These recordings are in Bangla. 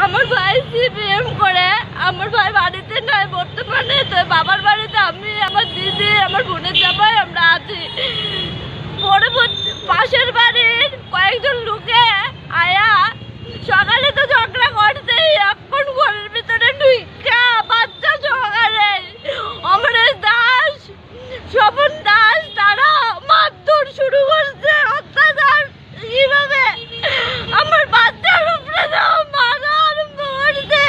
আমার ভাই সিপিএম করে, আমার ভাই বাড়িতে নয় বর্তমানে, তো বাবার বাড়িতে আমি, আমার দিদি, আমার বোনের জামাই আমরা আছি। পরবর্তী পাশের বাড়ির কয়েকজন লোকে আয়া সকালে তো ঝগড়া করছে, এখন ঘরের ভিতরে ঢুকা বাচ্চা সকালে অমরেশ দাস, স্বপন দাস তারা মারধর শুরু করছে, অত্যাচার কিভাবে আমার বাচ্চার উপরে মারা আরম্ভ করছে।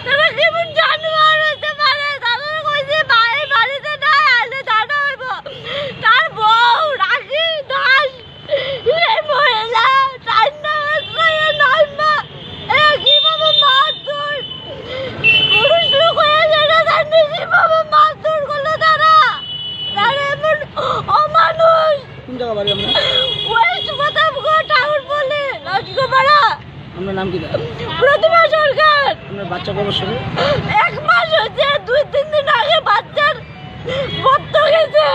তারা কেমন জানোয়ার হতে পারে? তারা কইছে ভাই বাড়িতে নাই, আলে জানা হইব। তার বউ রাখি দাস এই মহিলা তার নামা কিভাবে মারধর পুরুষ লোক হয়ে গেলে জানি কিভাবে মারধর করলো তারা। তারা এমন অমানুষ। কোন জায়গা বাড়ি আপনার? ওয়েস্ট প্রতাপগড় টাউন বলে লজগোপাড়া। আপনার নাম কি? প্রতিমা সরকার। আপনার বাচ্চা কবে শুরু? 1 মাস হচ্ছে, 2-3 দিন আগে বাচ্চার বদ্ধ গেছে।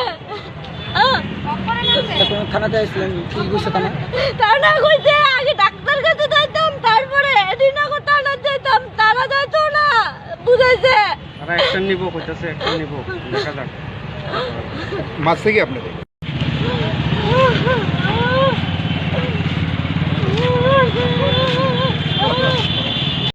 থানাতে আসছিলেন, কি বুঝছে থানা? থানা কইছে আগে ডাক্তার কাছে যাইতাম, তারপরে এডিনগর থানা যাইতাম, তারা যাইতো না, বুঝাইছে। তারা অ্যাকশন নিব কইতাছে, অ্যাকশন নিব, দেখা যাক। মারছে কি আপনাদের?